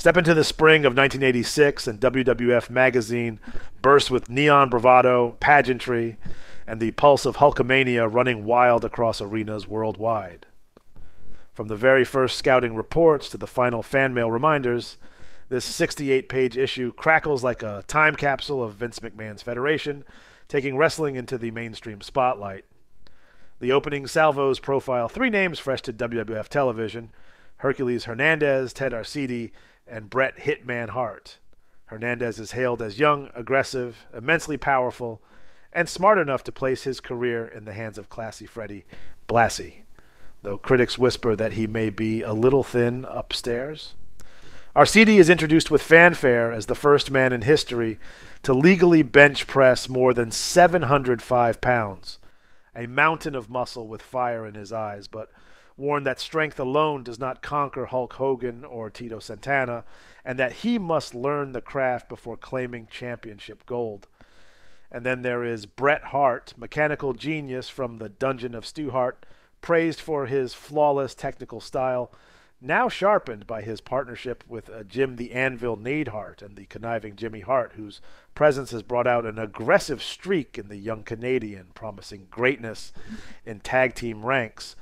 Step into the spring of 1986, and WWF Magazine bursts with neon bravado, pageantry, and the pulse of Hulkamania running wild across arenas worldwide. From the very first scouting reports to the final fan mail reminders, this 68-page issue crackles like a time capsule of Vince McMahon's Federation, taking wrestling into the mainstream spotlight. The opening salvos profile three names fresh to WWF television: Hercules Hernandez, Ted Arcidi, and Bret Hitman Hart. Hernandez is hailed as young, aggressive, immensely powerful, and smart enough to place his career in the hands of classy Freddie Blassie, though critics whisper that he may be a little thin upstairs. Arcidi is introduced with fanfare as the first man in history to legally bench press more than 705 pounds, a mountain of muscle with fire in his eyes, but warned that strength alone does not conquer Hulk Hogan or Tito Santana, and that he must learn the craft before claiming championship gold. And then there is Bret Hart, mechanical genius from the Dungeon of Stu Hart, praised for his flawless technical style, now sharpened by his partnership with Jim the Anvil Neidhart and the conniving Jimmy Hart, whose presence has brought out an aggressive streak in the young Canadian, promising greatness in tag team ranks.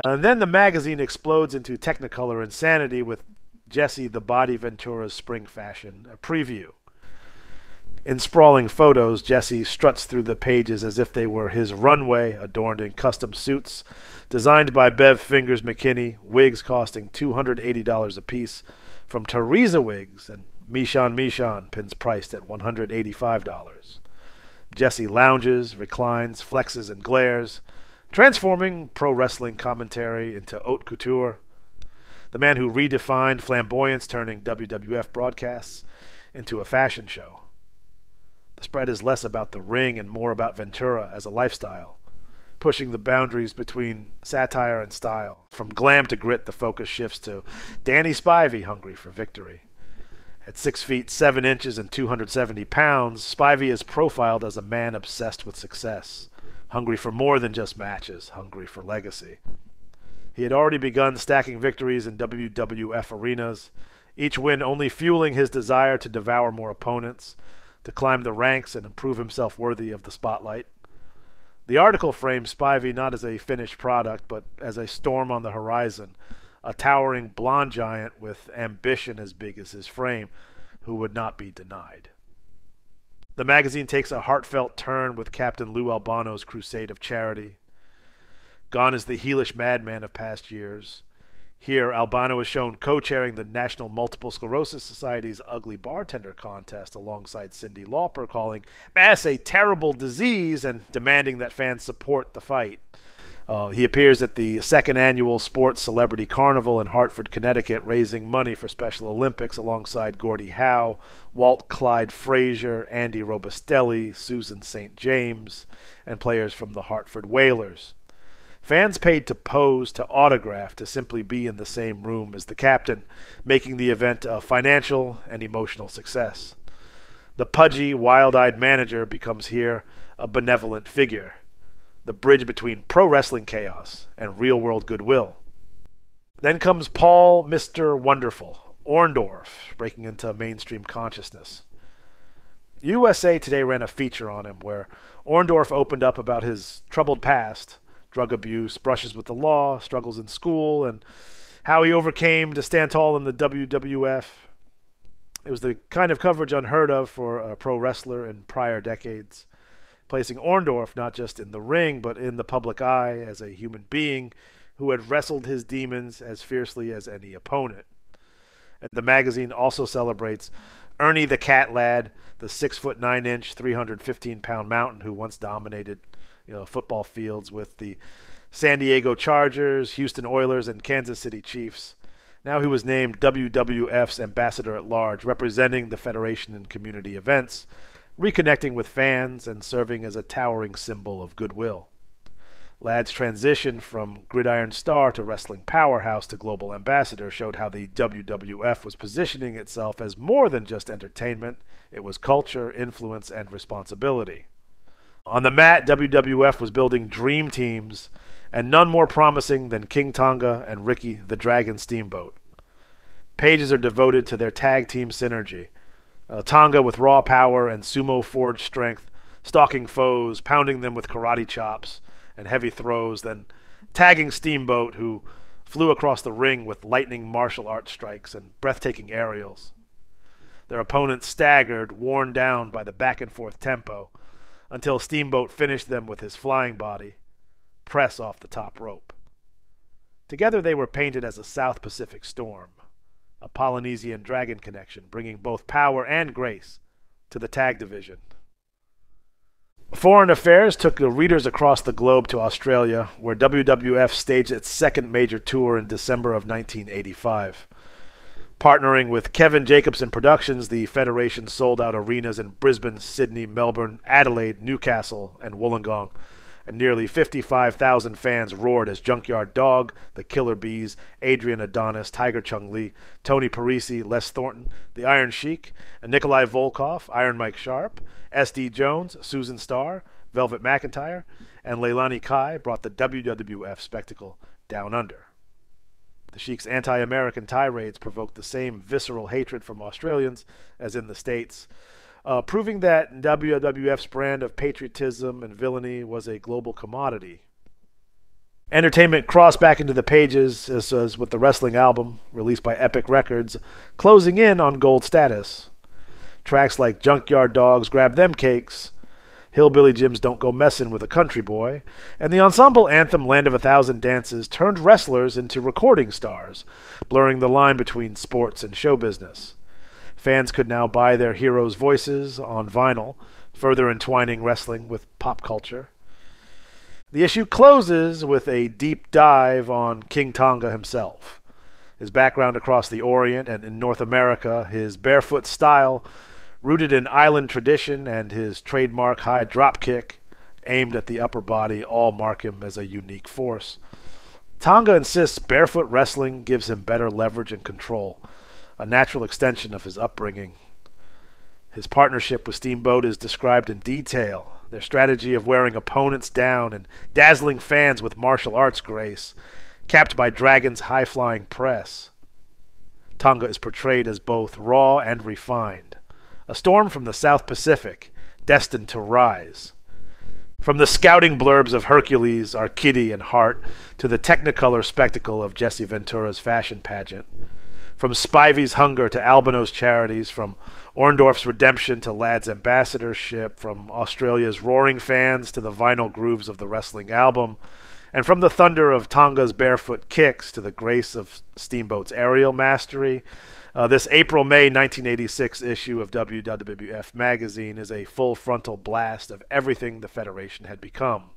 And then the magazine explodes into Technicolor insanity with Jesse the Body Ventura's spring fashion, a preview. In sprawling photos, Jesse struts through the pages as if they were his runway, adorned in custom suits, designed by Bev Fingers McKinney, wigs costing $280 apiece, from Teresa Wigs, and Michon pins priced at $185. Jesse lounges, reclines, flexes, and glares, transforming pro wrestling commentary into haute couture. The man who redefined flamboyance, turning WWF broadcasts into a fashion show. The spread is less about the ring and more about Ventura as a lifestyle, pushing the boundaries between satire and style. From glam to grit, the focus shifts to Danny Spivey, hungry for victory. At 6 feet 7 inches and 270 pounds, Spivey is profiled as a man obsessed with success, hungry for more than just matches, hungry for legacy. He had already begun stacking victories in WWF arenas, each win only fueling his desire to devour more opponents, to climb the ranks and prove himself worthy of the spotlight. The article frames Spivey not as a finished product, but as a storm on the horizon, a towering blonde giant with ambition as big as his frame, who would not be denied. The magazine takes a heartfelt turn with Captain Lou Albano's crusade of charity. Gone is the heelish madman of past years. Here, Albano is shown co-chairing the National Multiple Sclerosis Society's Ugly Bartender Contest alongside Cyndi Lauper, calling MS a terrible disease and demanding that fans support the fight. He appears at the second annual Sports Celebrity Carnival in Hartford, Connecticut, raising money for Special Olympics alongside Gordie Howe, Walt Clyde Frazier, Andy Robustelli, Susan St. James, and players from the Hartford Whalers. Fans paid to pose, to autograph, to simply be in the same room as the captain, making the event a financial and emotional success. The pudgy, wild-eyed manager becomes here a benevolent figure, the bridge between pro wrestling chaos and real-world goodwill. Then comes Paul Mr. Wonderful, Orndorff, breaking into mainstream consciousness. USA Today ran a feature on him where Orndorff opened up about his troubled past, drug abuse, brushes with the law, struggles in school, and how he overcame to stand tall in the WWF. It was the kind of coverage unheard of for a pro wrestler in prior decades, placing Orndorff not just in the ring, but in the public eye as a human being who had wrestled his demons as fiercely as any opponent. And the magazine also celebrates Ernie the Cat Ladd, the 6 foot 9 inch, 315-pound mountain who once dominated football fields with the San Diego Chargers, Houston Oilers, and Kansas City Chiefs. Now he was named WWF's Ambassador at Large, representing the Federation in community events, reconnecting with fans, and serving as a towering symbol of goodwill. Ladd's transition from gridiron star to wrestling powerhouse to global ambassador showed how the WWF was positioning itself as more than just entertainment. It was culture, influence, and responsibility. On the mat, WWF was building dream teams, and none more promising than King Tonga and Ricky the Dragon Steamboat. Pages are devoted to their tag team synergy. Tonga with raw power and sumo-forged strength, stalking foes, pounding them with karate chops and heavy throws, then tagging Steamboat, who flew across the ring with lightning martial arts strikes and breathtaking aerials. Their opponents staggered, worn down by the back-and-forth tempo, until Steamboat finished them with his flying body, press off the top rope. Together they were painted as a South Pacific storm, a Polynesian dragon connection, bringing both power and grace to the tag division. Foreign affairs took the readers across the globe to Australia, where WWF staged its second major tour in December of 1985. Partnering with Kevin Jacobson Productions, the Federation sold out arenas in Brisbane, Sydney, Melbourne, Adelaide, Newcastle, and Wollongong, and nearly 55,000 fans roared as Junkyard Dog, the Killer Bees, Adrian Adonis, Tiger Chung Lee, Tony Parisi, Les Thornton, the Iron Sheik, and Nikolai Volkov, Iron Mike Sharp, S.D. Jones, Susan Starr, Velvet McIntyre, and Leilani Kai brought the WWF spectacle down under. The Sheik's anti-American tirades provoked the same visceral hatred from Australians as in the States, proving that WWF's brand of patriotism and villainy was a global commodity. Entertainment crossed back into the pages, as was with the wrestling album, released by Epic Records, closing in on gold status. Tracks like Junkyard Dogs, Grab Them Cakes, Hillbilly Jim's Don't Go Messin' with a Country Boy, and the ensemble anthem Land of a Thousand Dances turned wrestlers into recording stars, blurring the line between sports and show business. Fans could now buy their heroes' voices on vinyl, further entwining wrestling with pop culture. The issue closes with a deep dive on King Tonga himself. His background across the Orient and in North America, his barefoot style, rooted in island tradition, and his trademark high dropkick, aimed at the upper body, all mark him as a unique force. Tonga insists barefoot wrestling gives him better leverage and control, a natural extension of his upbringing. His partnership with Steamboat is described in detail, their strategy of wearing opponents down and dazzling fans with martial arts grace, capped by Dragon's high-flying press. Tonga is portrayed as both raw and refined, a storm from the South Pacific, destined to rise. From the scouting blurbs of Hercules, Arcidi, and Hart, to the technicolor spectacle of Jesse Ventura's fashion pageant, from Spivey's hunger to Albano's charities, from Orndorff's redemption to Ladd's ambassadorship, from Australia's roaring fans to the vinyl grooves of the wrestling album, and from the thunder of Tonga's barefoot kicks to the grace of Steamboat's aerial mastery, this April-May 1986 issue of WWF Magazine is a full frontal blast of everything the Federation had become.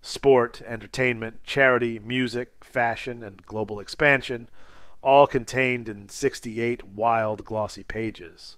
Sport, entertainment, charity, music, fashion, and global expansion, all contained in 68 wild, glossy pages.